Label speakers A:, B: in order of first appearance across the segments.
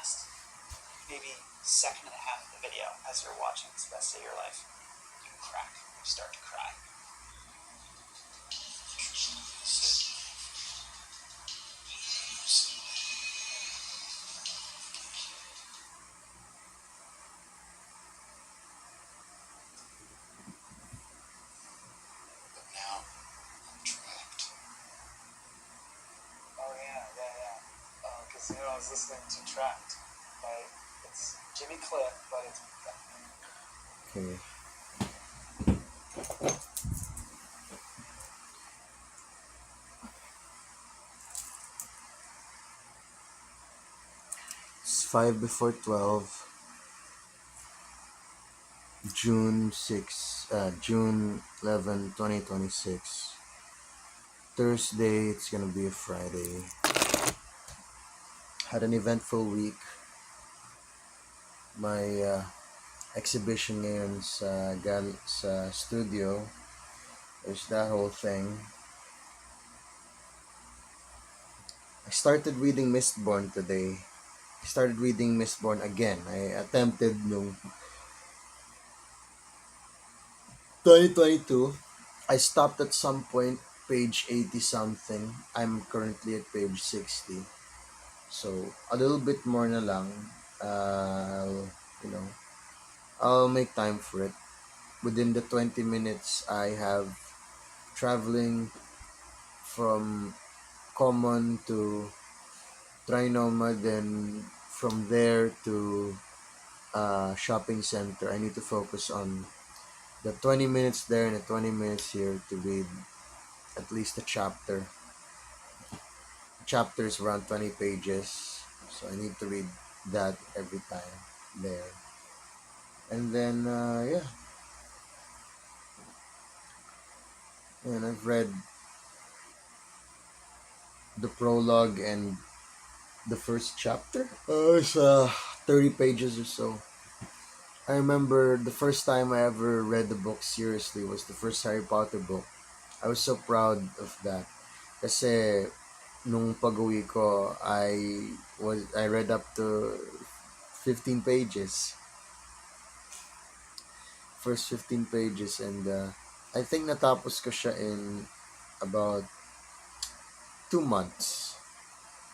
A: last maybe second and a half of the video as you're watching this best day of your life, you crack, you start to cry. But now I'm trapped.
B: Oh yeah. Because I was listening to Trapped by, it's Jimmy Cliff, but it's...
C: Okay. It's 5 before 12. June 11, 2026. Thursday, it's gonna be a Friday. Had an eventful week. My exhibition ngayon sa studio. There's that whole thing. I started reading Mistborn today. I started reading Mistborn again. I attempted nung 2022. I stopped at some point, page 80 something. I'm currently at page 60. So, a little bit more na lang. You know, I'll make time for it. Within the 20 minutes, I have traveling from Common to Trinoma, then from there to shopping center. I need to focus on the 20 minutes there and the 20 minutes here to read at least a chapter. The chapter is around 20 pages, so I need to read that every time there. And then, and I've read the prologue and the first chapter. It's 30 pages or so. I remember the first time I ever read the book seriously was the first Harry Potter book. I was so proud of that. Kasi nung pag-uwi ko, I read up to 15 pages. First 15 pages, and I think natapos ko siya in about 2 months.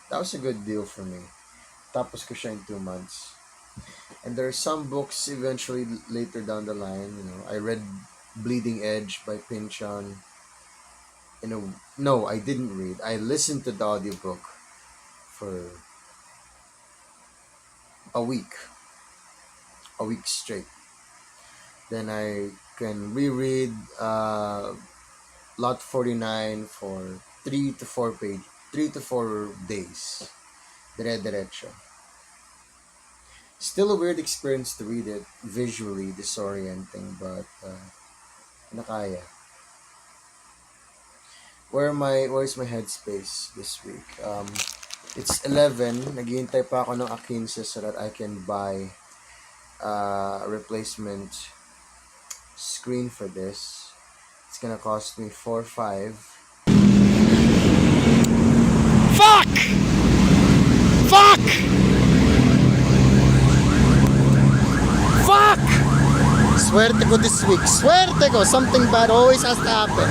C: That was a good deal for me. Tapos ko siya in 2 months. And there are some books eventually later down the line, I read Bleeding Edge by Pynchon. No, I didn't read. I listened to the audiobook for a week straight. Then I can reread Lot 49 for 3 to 4 days. Dire-diretso. Still a weird experience to read it, visually disorienting, but nakaya. Where's my headspace this week? It's 11. Naghihintay pa ako ng 15 so that I can buy a replacement screen for this. It's gonna cost me 4-5.
B: Fuck!
C: Swerte ko this week. Swerte ko! Something bad always has to happen.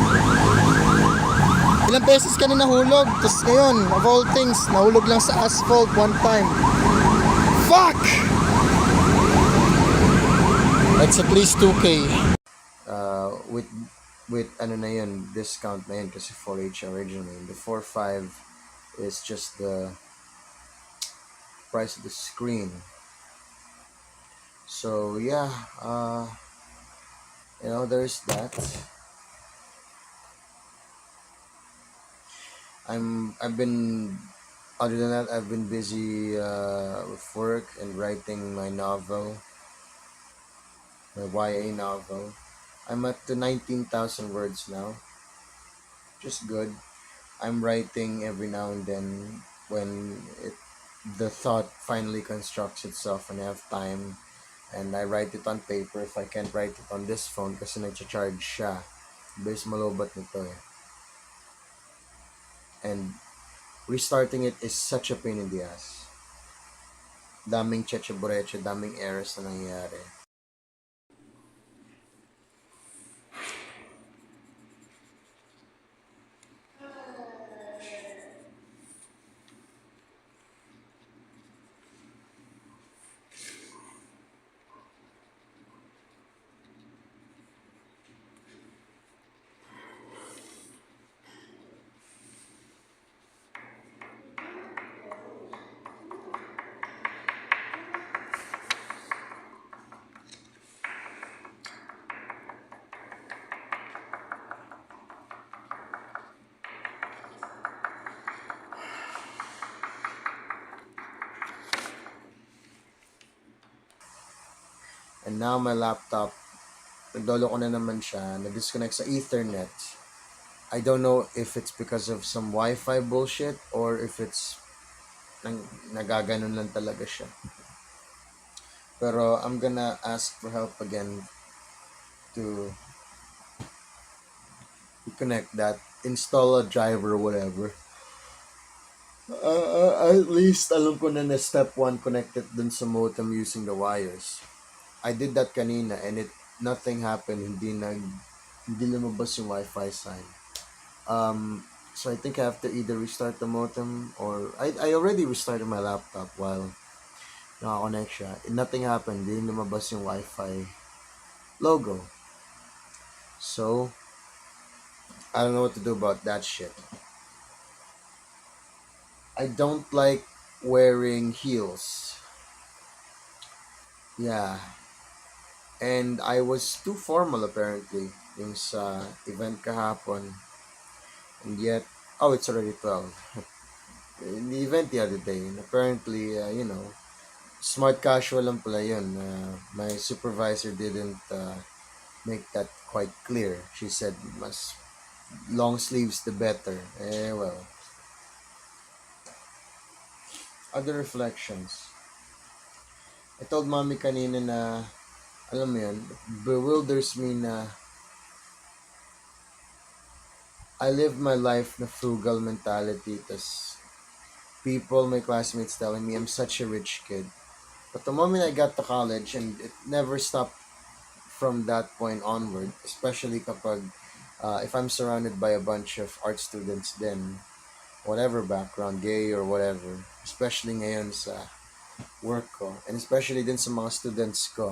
C: Ilang beses ka na nahulog, tapos ngayon, of all things, nahulog lang sa asphalt one time. Fuck! That's at least 2K. With ano na yun, discount na yun kasi 4H originally. The 4.5 is just the price of the screen. So yeah, there's that. Other than that, I've been busy with work and writing my novel, my YA novel. I'm at the 19,000 words now. Just good. I'm writing every now and then when the thought finally constructs itself and I have time, and I write it on paper if I can't write it on this phone kasi nag-charge siya. Base malobat nito eh. And restarting it is such a pain in the ass. daming cheche boreche, daming errors na nangyayari. And now my laptop, nagdolo ko na naman siya, na-disconnect sa Ethernet. I don't know if it's because of some Wi-Fi bullshit or if it's nagaganon lang talaga siya. Pero I'm gonna ask for help again to connect that, install a driver or whatever. At least alam ko na step 1 connected dun sa modem using the wires. I did that kanina and nothing happened. Hindi lumabas yung Wi-Fi sign. So I think I have to either restart the modem or I already restarted my laptop while naka-connect siya. Nothing happened. Hindi lumabas yung Wi-Fi logo. So I don't know what to do about that shit. I don't like wearing heels. Yeah. And I was too formal apparently yung sa event kahapon. And yet, it's already 12. In the event the other day, and apparently, smart casual lang pala yun. My supervisor didn't make that quite clear. She said, mas long sleeves the better. Well. Other reflections. I told mommy kanina na, alam mo yun, bewilders me na I live my life na frugal mentality. Tas people, my classmates telling me I'm such a rich kid. But the moment I got to college, and it never stopped from that point onward, especially kapag if I'm surrounded by a bunch of art students then whatever background, gay or whatever, especially ngayon sa work ko, and especially din sa mga students ko,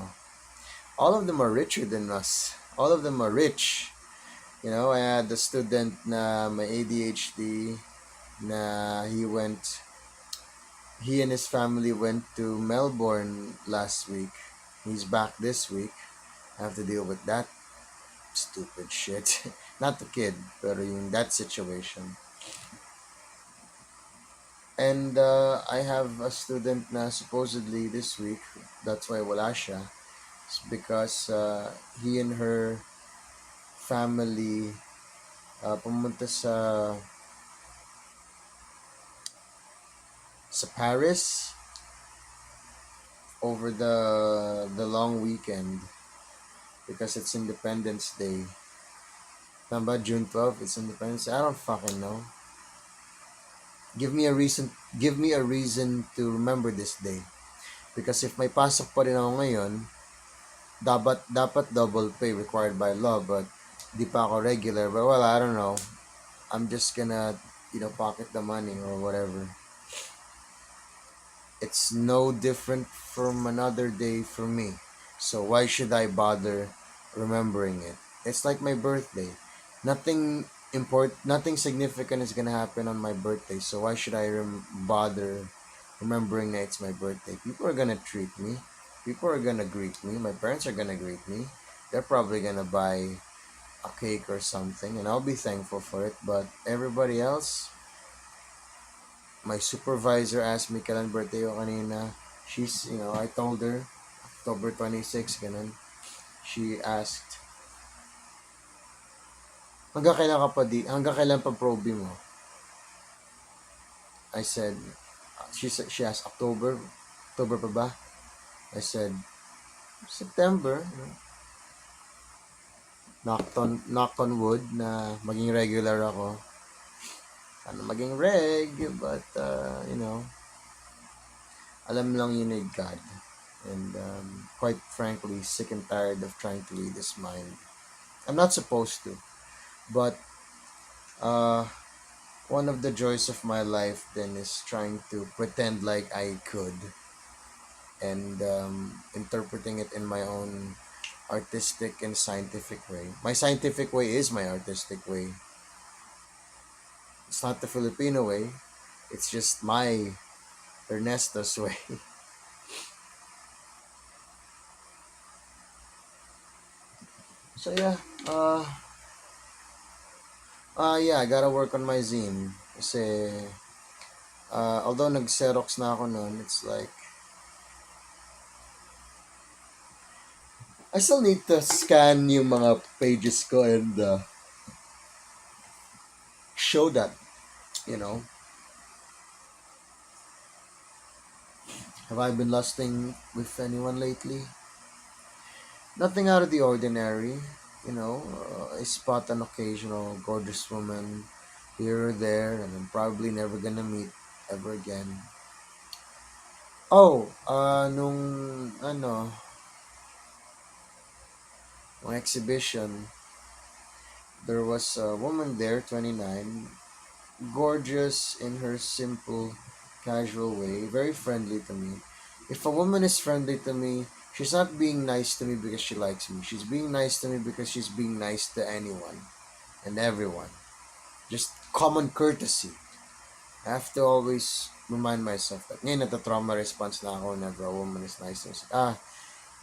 C: all of them are richer than us. All of them are rich. You know, I had a student na may ADHD na he and his family went to Melbourne last week. He's back this week. I have to deal with that stupid shit. Not the kid, pero yung that situation. And I have a student na supposedly this week, that's why wala siya, it's because he and her family pumunta sa Paris over the long weekend because it's Independence Day. Tama ba? June 12th, it's Independence Day. I don't fucking know. Give me a reason to remember this day. Because if may pasok pa rin ako ngayon, dapat double pay required by law, but di pa ako regular. But well, I don't know. I'm just gonna, pocket the money or whatever. It's no different from another day for me. So why should I bother remembering it? It's like my birthday. Nothing significant is gonna happen on my birthday. So why should I bother remembering that it's my birthday? People are gonna treat me. People are gonna greet me. My parents are gonna greet me. They're probably gonna buy a cake or something, and I'll be thankful for it. But everybody else, my supervisor asked me kailan birthday ko kanina. She's, I told her October 26, ganun. She asked, hanggang kailan pa probe mo? I said, she asked, October pa ba? I said, September. Knocked on wood na maging regular ako. Sana maging reg, but, Alam lang you need God. And quite frankly, sick and tired of trying to read his mind. I'm not supposed to, but uh, one of the joys of my life then is trying to pretend like I could, and interpreting it in my own artistic and scientific way. My scientific way is my artistic way. It's not the Filipino way. It's just my Ernesto's way. So yeah, yeah, I gotta work on my zine. Kasi, although nag-Xerox na ako noon, it's like, I still need to scan yung mga pages ko and show that, you know. Have I been lusting with anyone lately? Nothing out of the ordinary, you know. I spot an occasional gorgeous woman here or there, and I'm probably never gonna meet ever again. Oh, nung exhibition, there was a woman there, 29, gorgeous in her simple, casual way, very friendly to me. If a woman is friendly to me, she's not being nice to me because she likes me. She's being nice to me because she's being nice to anyone and everyone. Just common courtesy. I have to always remind myself that. Ngayon, nata-trauma response na ako whenever a woman is nice to me.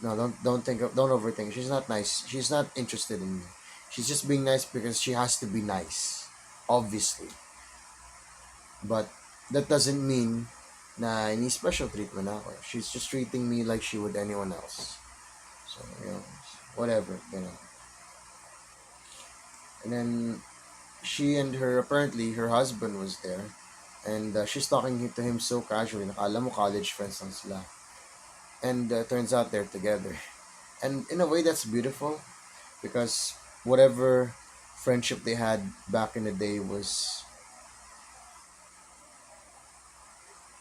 C: No, don't overthink. She's not nice. She's not interested in me. She's just being nice because she has to be nice. Obviously. But that doesn't mean na any special treatment ako. She's just treating me like she would anyone else. So, whatever, And then she and her, apparently, her husband was there. And she's talking to him so casually. Nakala mo college friends lang sila. And turns out they're together. And in a way, that's beautiful. Because whatever friendship they had back in the day was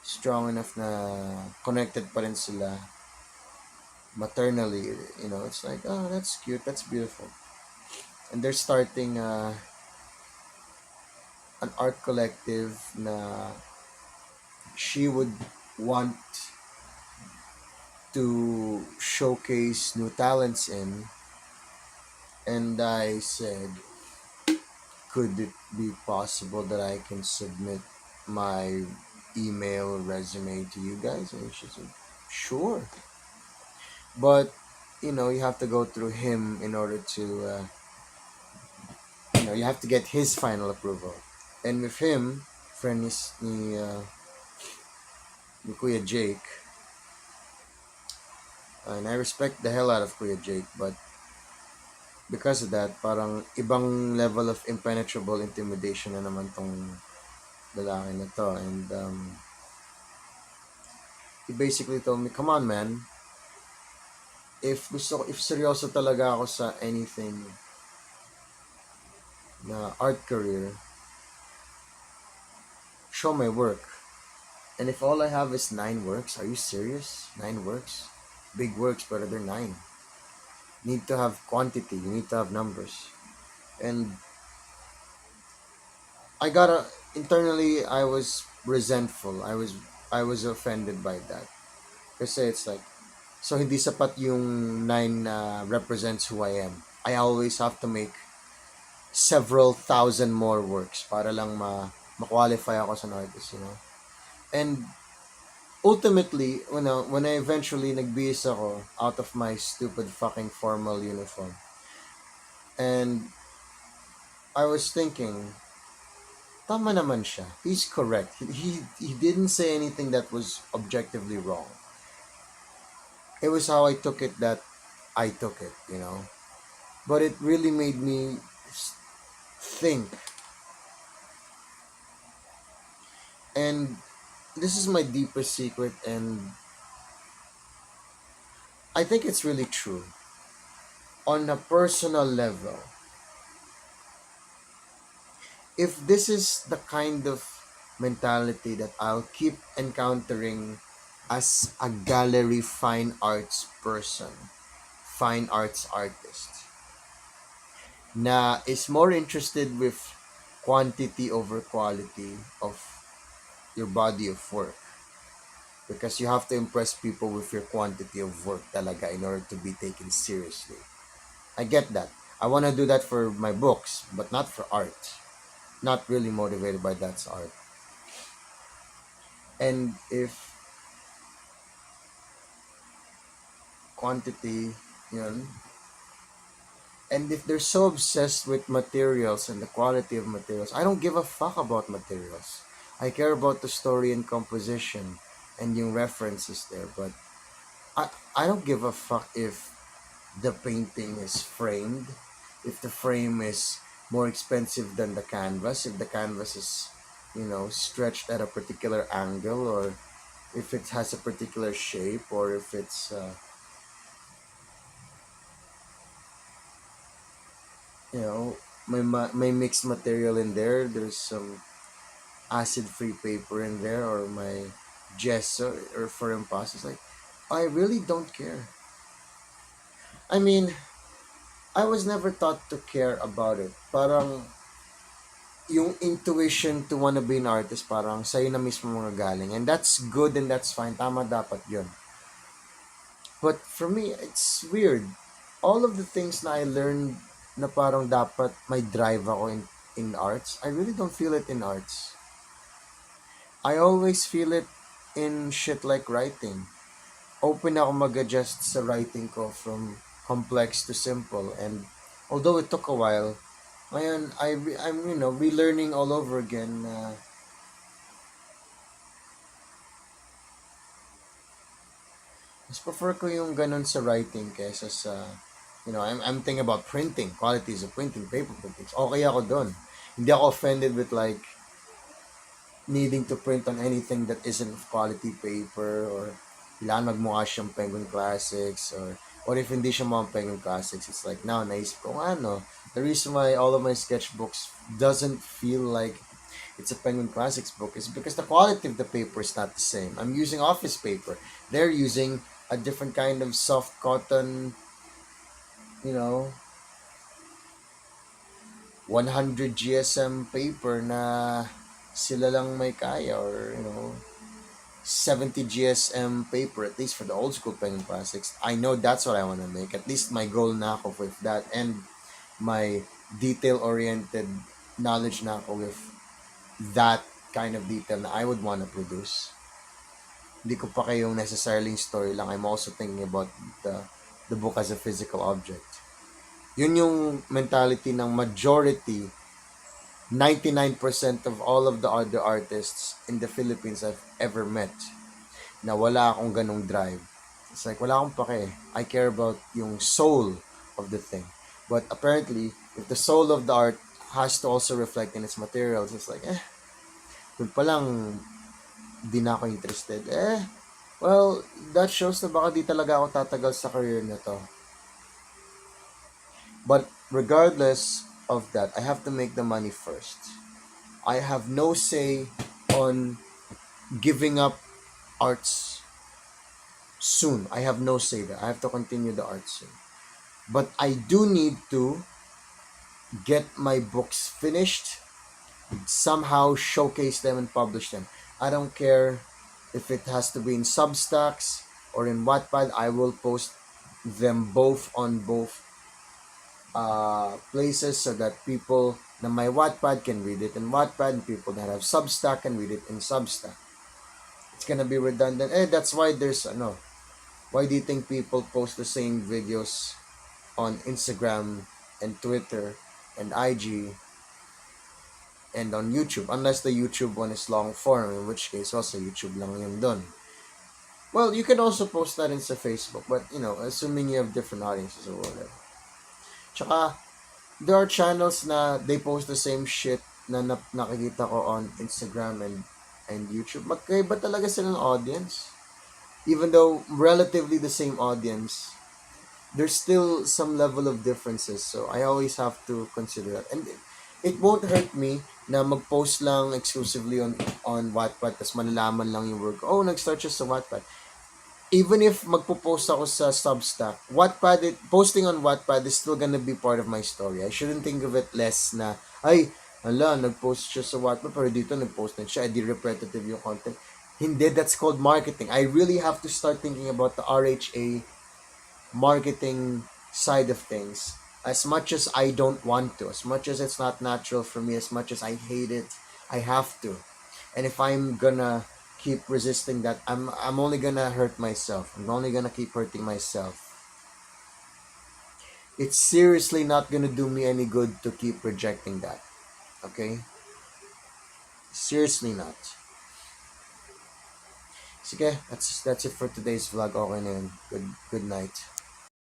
C: strong enough na connected pa rin sila maternally. It's like, oh, that's cute, that's beautiful. And they're starting an art collective na she would want to showcase new talents in. And I said, could it be possible that I can submit my email resume to you guys? And she said, sure. But, you have to go through him in order to, you have to get his final approval. And with him, friend ni Kuya Jake, and I respect the hell out of Kuya Jake, but because of that, parang ibang level of impenetrable intimidation na naman tong lalaki na to. And he basically told me, come on man, if seryoso talaga ako sa anything na art career, show my work. And if all I have is 9 works, are you serious? 9 works? Big works, but they're 9. Need to have quantity, you need to have numbers. And internally I was resentful. I was offended by that. Kasi it's like, so hindi sapat yung 9 represents who I am. I always have to make several thousand more works para lang ma-qualify ako as an artist. And ultimately, when I eventually nagbihis ako out of my stupid fucking formal uniform, and I was thinking, tama naman siya. He's correct. He didn't say anything that was objectively wrong. It was how I took it that I took it. But it really made me think. And this is my deepest secret, and I think it's really true. On a personal level, if this is the kind of mentality that I'll keep encountering as a gallery fine arts person, fine arts artist, na is more interested with quantity over quality of your body of work, because you have to impress people with your quantity of work talaga in order to be taken seriously. I get that. I want to do that for my books, but not for art. Not really motivated by that's art. And if quantity, yun, and if they're so obsessed with materials and the quality of materials, I don't give a fuck about materials. I care about the story and composition and yung references there, but I, I don't give a fuck if the painting is framed, if the frame is more expensive than the canvas, if the canvas is, stretched at a particular angle, or if it has a particular shape, or if it's, you know, may mixed material in there. There's some acid-free paper in there, or my gesso or for impasses. Like, I really don't care. I mean, I was never taught to care about it. Parang yung intuition to wanna be an artist, parang sa'yo na mismo mga galing. And that's good and that's fine. Tama dapat yun. But for me, it's weird. All of the things na I learned na parang dapat may drive ako in arts, I really don't feel it in arts. I always feel it in shit like writing. Open ako mag-adjust sa writing ko from complex to simple. And although it took a while, ngayon, I'm, relearning all over again. Mas prefer ko yung ganun sa writing kaysa sa, I'm thinking about printing, qualities of printing, paper printing. Okay ako doon. Hindi ako offended with like needing to print on anything that isn't quality paper, or kailangan magmukha siyang Penguin Classics, or what if hindi siya mga Penguin Classics. It's like now naisip ko the reason why all of my sketchbooks doesn't feel like it's a Penguin Classics book is because the quality of the paper is not the same. I'm using office paper. They're using a different kind of soft cotton, 100 GSM paper na sila lang may kaya, or 70 GSM paper, at least for the old school Penguin Classics. I know that's what I want to make. At least my goal na ako with that, and my detail-oriented knowledge na ako with that kind of detail na I would want to produce. Hindi ko pa kayong necessarily story lang. I'm also thinking about the book as a physical object. Yun yung mentality ng majority, 99% of all of the other artists in the Philippines I've ever met, na wala akong ganong drive. It's like, wala akong pake. I care about yung soul of the thing. But apparently, if the soul of the art has to also reflect in its materials, it's like, dun palang di na ako interested. Well, that shows na baka di talaga ako tatagal sa career na to. But regardless of that, I have to make the money first. I have no say on giving up arts soon. I have no say there. I have to continue the art soon. But I do need to get my books finished, somehow showcase them and publish them. I don't care if it has to be in Substacks or in Wattpad. I will post them both on both places so that people na my Wattpad can read it in Wattpad, and people that have Substack can read it in Substack. It's gonna be redundant. That's why there's why do you think people post the same videos on Instagram and Twitter and IG and on YouTube, unless the YouTube one is long form, in which case also YouTube lang yun dun. Well, you can also post that in sa Facebook, but assuming you have different audiences or whatever. Tsaka, there are channels na they post the same shit na nakikita ko on Instagram and YouTube. Magkaiba talaga silang audience. Even though relatively the same audience, there's still some level of differences. So I always have to consider that. And it won't hurt me na mag-post lang exclusively on Wattpad tas malalaman lang yung work. Oh, nag-start siya sa Wattpad. Even if magpo-post ako sa Substack, posting on Wattpad is still gonna be part of my story. I shouldn't think of it less na, ay, hala, nag-post siya sa Wattpad, pero dito nag-post na siya, di repetitive yung content. Hindi, that's called marketing. I really have to start thinking about the RHA marketing side of things. As much as I don't want to, as much as it's not natural for me, as much as I hate it, I have to. And if I'm gonna keep resisting that, I'm only gonna hurt myself. I'm only gonna keep hurting myself. It's seriously not gonna do me any good to keep rejecting that. Okay? Seriously not. Sige, that's it for today's vlog. Okay na yun. Good night.